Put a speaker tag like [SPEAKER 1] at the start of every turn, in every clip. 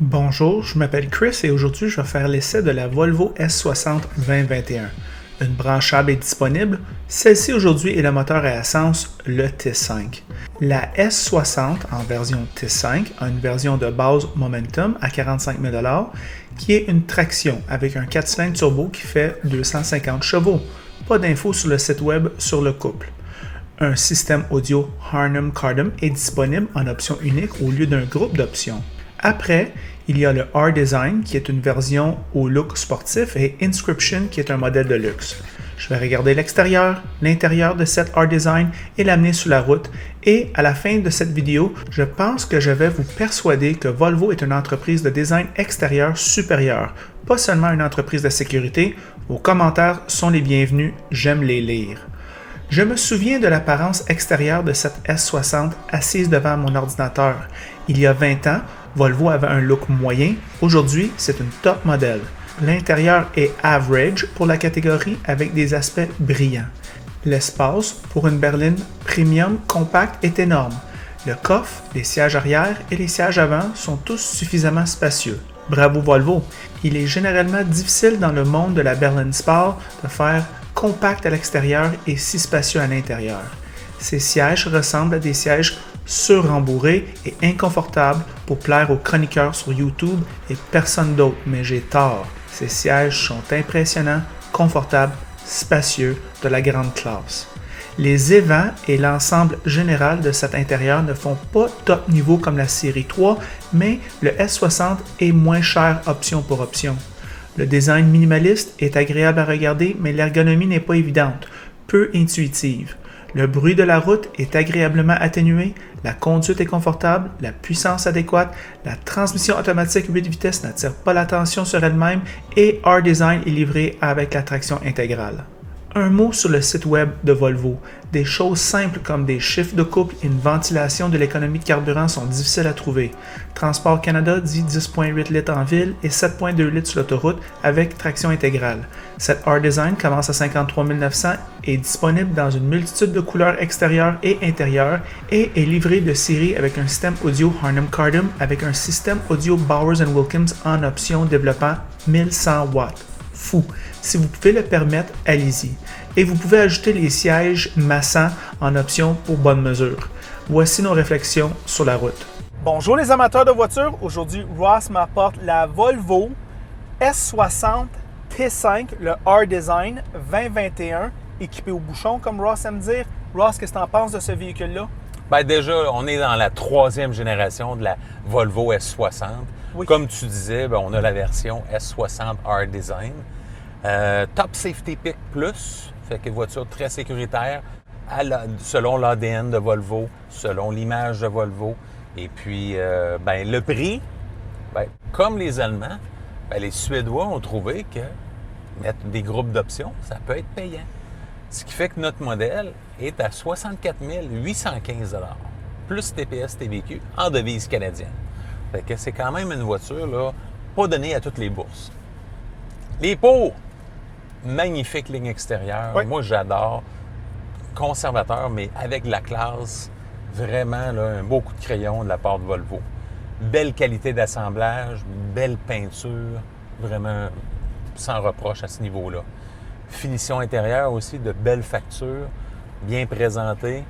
[SPEAKER 1] Bonjour, je m'appelle Chris et aujourd'hui je vais faire l'essai de la Volvo S60 2021. Une branchable est disponible, celle-ci aujourd'hui est le moteur à essence, le T5. La S60 en version T5 a une version de base Momentum à 45 000 qui est une traction avec un 4 cylindres turbo qui fait 250 chevaux. Pas d'infos sur le site web sur le couple. Un système audio Harman Kardon est disponible en option unique au lieu d'un groupe d'options. Après, il y a le R-Design qui est une version au look sportif et Inscription qui est un modèle de luxe. Je vais regarder l'extérieur, l'intérieur de cette R-Design et l'amener sur la route. Et à la fin de cette vidéo, je pense que je vais vous persuader que Volvo est une entreprise de design extérieur supérieure, pas seulement une entreprise de sécurité. Vos commentaires sont les bienvenus, j'aime les lire. Je me souviens de l'apparence extérieure de cette S60 assise devant mon ordinateur. Il y a 20 ans, Volvo avait un look moyen. Aujourd'hui, c'est une top modèle. L'intérieur est average pour la catégorie avec des aspects brillants. L'espace pour une berline premium compacte est énorme. Le coffre, les sièges arrière et les sièges avant sont tous suffisamment spacieux. Bravo Volvo! Il est généralement difficile dans le monde de la berline sport de faire compact à l'extérieur et si spacieux à l'intérieur. Ces sièges ressemblent à des sièges surrembourrés et inconfortables pour plaire aux chroniqueurs sur YouTube et personne d'autre, mais j'ai tort. Ces sièges sont impressionnants, confortables, spacieux, de la grande classe. Les évents et l'ensemble général de cet intérieur ne font pas top niveau comme la série 3, mais le S60 est moins cher option pour option. Le design minimaliste est agréable à regarder, mais l'ergonomie n'est pas évidente, peu intuitive. Le bruit de la route est agréablement atténué, la conduite est confortable, la puissance adéquate, la transmission automatique 8 vitesses n'attire pas l'attention sur elle-même et R-Design est livré avec la traction intégrale. Un mot sur le site web de Volvo. Des choses simples comme des chiffres de couple et une ventilation de l'économie de carburant sont difficiles à trouver. Transport Canada dit 10,8 litres en ville et 7,2 litres sur l'autoroute avec traction intégrale. Cette R-Design commence à 53 900, est disponible dans une multitude de couleurs extérieures et intérieures et est livrée de série avec un système audio Harman Kardon avec un système audio Bowers & Wilkins en option développant 1100 watts. Fou. Si vous pouvez le permettre, allez-y. Et vous pouvez ajouter les sièges massants en option pour bonne mesure. Voici nos réflexions sur la route. Bonjour les amateurs de voitures. Aujourd'hui, Ross m'apporte la Volvo S60 T5, le R-Design 2021, équipé au bouchon, comme Ross aime dire. Ross, qu'est-ce que tu en penses de ce véhicule-là?
[SPEAKER 2] Bien, déjà, on est dans la troisième génération de la Volvo S60. Oui. Comme tu disais, bien, on a la version S60 R-Design. Top Safety Pick Plus, fait que voiture très sécuritaire, selon l'ADN de Volvo, selon l'image de Volvo. Et puis, ben, le prix, ben, comme les Allemands, ben, les Suédois ont trouvé que mettre des groupes d'options, ça peut être payant. Ce qui fait que notre modèle est à 64 815 $, plus TPS TVQ en devise canadienne. Fait que c'est quand même une voiture là, pas donnée à toutes les bourses. Les pots, magnifique ligne extérieure. Oui. Moi, j'adore. Conservateur, mais avec de la classe. Vraiment, là, un beau coup de crayon de la part de Volvo. Belle qualité d'assemblage, belle peinture. Vraiment, sans reproche à ce niveau-là. Finition intérieure aussi, de belles factures, bien présentées,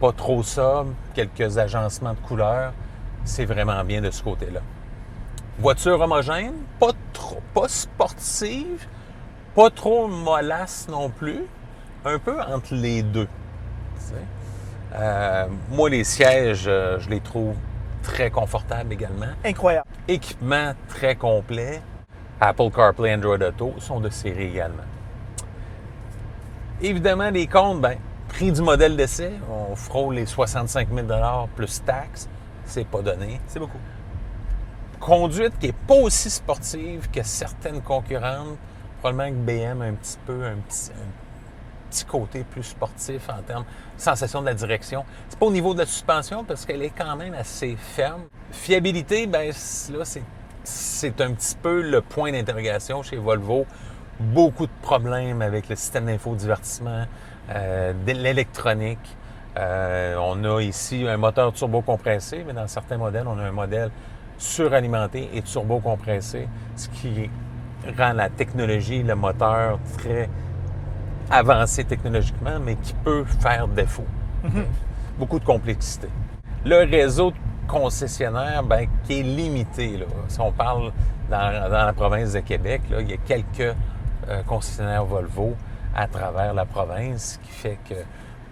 [SPEAKER 2] pas trop sobre, quelques agencements de couleurs. C'est vraiment bien de ce côté-là. Voiture homogène, pas sportive, pas trop mollasse non plus, un peu entre les deux. Moi, les sièges, je les trouve très confortables également.
[SPEAKER 1] Incroyable.
[SPEAKER 2] Équipement très complet. Apple CarPlay, Android Auto sont de série également. Évidemment, les comptes, bien, prix du modèle d'essai, on frôle les 65 000 $ plus taxes. C'est pas donné.
[SPEAKER 1] C'est beaucoup.
[SPEAKER 2] Conduite qui n'est pas aussi sportive que certaines concurrentes. Probablement que BM a un petit côté plus sportif en termes de sensation de la direction. C'est pas au niveau de la suspension parce qu'elle est quand même assez ferme. Fiabilité, bien là, c'est un petit peu le point d'interrogation chez Volvo. Beaucoup de problèmes avec le système d'infodivertissement, de l'électronique. On a ici un moteur turbo compressé, mais dans certains modèles, on a un modèle suralimenté et turbo-compressé, ce qui rend la technologie, le moteur très avancé technologiquement, mais qui peut faire défaut. Beaucoup de complexité. Le réseau de concessionnaires, qui est limité, là. Si on parle dans la province de Québec, là, il y a quelques concessionnaires Volvo à travers la province, ce qui fait que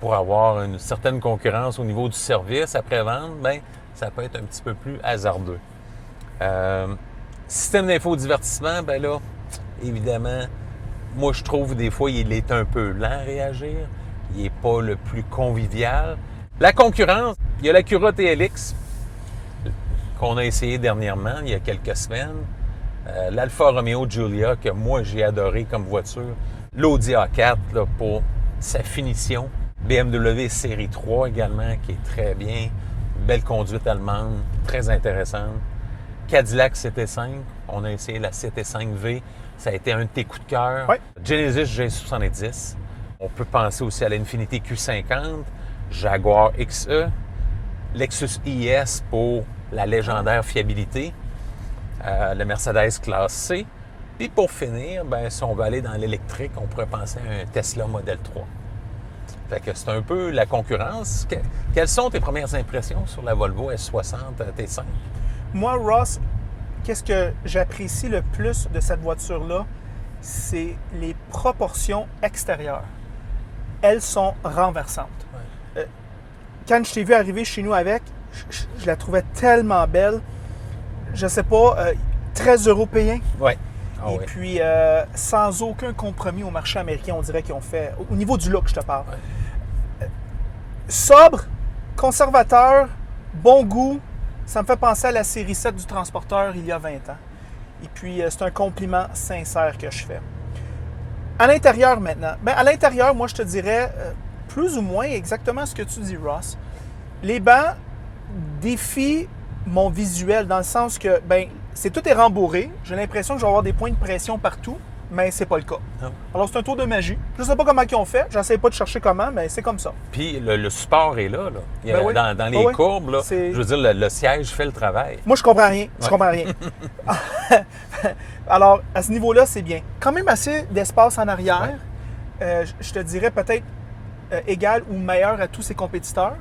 [SPEAKER 2] pour avoir une certaine concurrence au niveau du service après-vente, ça peut être un petit peu plus hasardeux. Système d'infodivertissement, là, évidemment, moi je trouve des fois il est un peu lent à réagir, il n'est pas le plus convivial. La concurrence, il y a l'Acura TLX qu'on a essayé dernièrement, il y a quelques semaines. L'Alfa Romeo Giulia, que moi j'ai adoré comme voiture. L'Audi A4 là, pour sa finition. BMW Série 3 également, qui est très bien. Belle conduite allemande, très intéressante. Cadillac CT5, on a essayé la CT5V. Ça a été un de tes coups de cœur.
[SPEAKER 1] Ouais.
[SPEAKER 2] Genesis G70. On peut penser aussi à l'Infiniti Q50, Jaguar XE, Lexus IS pour la légendaire fiabilité, le Mercedes Classe C. Puis pour finir, si on veut aller dans l'électrique, on pourrait penser à un Tesla Model 3. Fait que c'est un peu la concurrence. Quelles sont tes premières impressions sur la Volvo S60 T5?
[SPEAKER 1] Moi, Ross, qu'est-ce que j'apprécie le plus de cette voiture-là? C'est les proportions extérieures. Elles sont renversantes.
[SPEAKER 2] Ouais.
[SPEAKER 1] Quand je t'ai vu arriver chez nous avec, je la trouvais tellement belle. Je sais pas, très européen.
[SPEAKER 2] Oui.
[SPEAKER 1] Et puis, sans aucun compromis au marché américain, on dirait qu'ils ont fait... Au niveau du look, je te parle.
[SPEAKER 2] Ouais.
[SPEAKER 1] Sobre, conservateur, bon goût. Ça me fait penser à la série 7 du Transporteur il y a 20 ans. Et puis, c'est un compliment sincère que je fais. À l'intérieur maintenant. À l'intérieur, moi, je te dirais plus ou moins exactement ce que tu dis, Ross. Les bancs défient mon visuel dans le sens que, tout est rembourré. J'ai l'impression que je vais avoir des points de pression partout, mais c'est pas le cas.
[SPEAKER 2] Non.
[SPEAKER 1] Alors, c'est un tour de magie. Je sais pas comment ils ont fait. J'essaie pas de chercher comment, mais c'est comme ça.
[SPEAKER 2] Puis le support est là. Il y a,
[SPEAKER 1] oui.
[SPEAKER 2] Dans les courbes, là,
[SPEAKER 1] C'est...
[SPEAKER 2] je veux dire, le siège fait le travail.
[SPEAKER 1] Moi, je comprends rien. Je
[SPEAKER 2] Ouais.
[SPEAKER 1] comprends rien. Alors, à ce niveau-là, c'est bien. Quand même assez d'espace en arrière. Je te dirais peut-être égal ou meilleur à tous ses compétiteurs.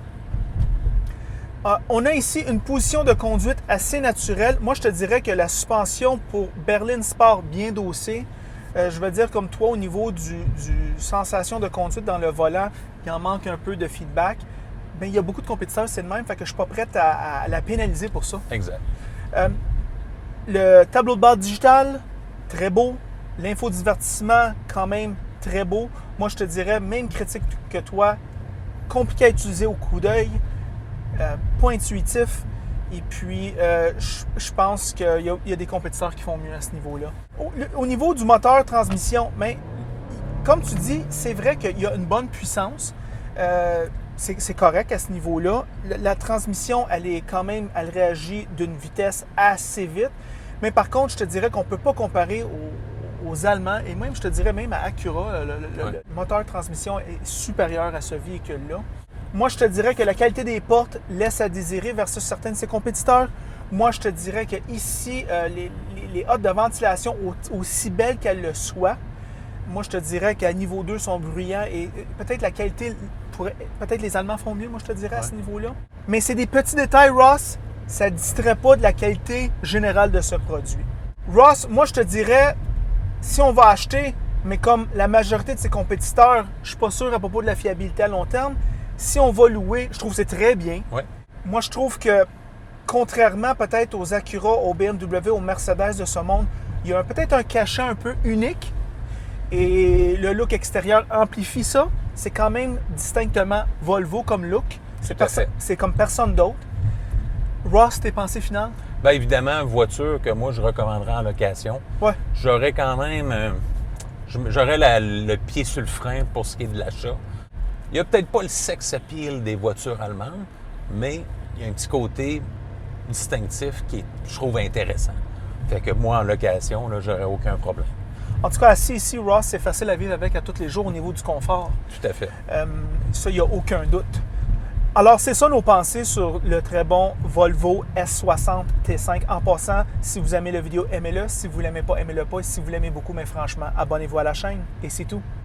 [SPEAKER 1] On a ici une position de conduite assez naturelle. Moi, je te dirais que la suspension pour Berline Sport bien dossée, je vais dire comme toi, au niveau du sensation de conduite dans le volant, il en manque un peu de feedback. Il y a beaucoup de compétiteurs, c'est le même, fait que je ne suis pas prête à la pénaliser pour ça.
[SPEAKER 2] Exact.
[SPEAKER 1] Le tableau de bord digital, très beau. L'infodivertissement, quand même, très beau. Moi, je te dirais, même critique que toi, compliqué à utiliser au coup d'œil. Pas intuitif. Et puis, je pense qu'il y a des compétiteurs qui font mieux à ce niveau-là. Au niveau du moteur transmission, comme tu dis, c'est vrai qu'il y a une bonne puissance. C'est correct à ce niveau-là. La transmission, elle réagit d'une vitesse assez vite. Mais par contre, je te dirais qu'on ne peut pas comparer aux Allemands et même, je te dirais même à Acura. Le moteur de transmission est supérieur à ce véhicule-là. Moi, je te dirais que la qualité des portes laisse à désirer versus certains de ses compétiteurs. Moi, je te dirais que ici, les hottes de ventilation, aussi belles qu'elles le soient, moi, je te dirais qu'à niveau 2, sont bruyants et peut-être la qualité, peut-être les Allemands font mieux, moi, je te dirais, à ce niveau-là. Mais c'est des petits détails, Ross, ça ne distrait pas de la qualité générale de ce produit. Ross, moi, je te dirais, si on va acheter, mais comme la majorité de ses compétiteurs, je ne suis pas sûr à propos de la fiabilité à long terme, si on va louer, je trouve que c'est très bien.
[SPEAKER 2] Ouais.
[SPEAKER 1] Moi, je trouve que, contrairement peut-être aux Acura, aux BMW, aux Mercedes de ce monde, il y a peut-être un cachet un peu unique et le look extérieur amplifie ça. C'est quand même distinctement Volvo comme look. C'est comme personne d'autre. Ross, tes pensées finales?
[SPEAKER 2] Évidemment, voiture que moi, je recommanderais en location.
[SPEAKER 1] Ouais.
[SPEAKER 2] J'aurais quand même... j'aurais le pied sur le frein pour ce qui est de l'achat. Il n'y a peut-être pas le sex appeal des voitures allemandes, mais il y a un petit côté distinctif qui est, je trouve, intéressant. Fait que moi, en location, là, j'aurais aucun problème.
[SPEAKER 1] En tout cas, assis ici, Ross, c'est facile à vivre avec à tous les jours au niveau du confort.
[SPEAKER 2] Tout à fait.
[SPEAKER 1] Ça, il n'y a aucun doute. Alors, c'est ça nos pensées sur le très bon Volvo S60 T5. En passant, si vous aimez la vidéo, aimez-le. Si vous ne l'aimez pas, aimez-le pas. Et si vous l'aimez beaucoup, mais franchement, abonnez-vous à la chaîne. Et c'est tout.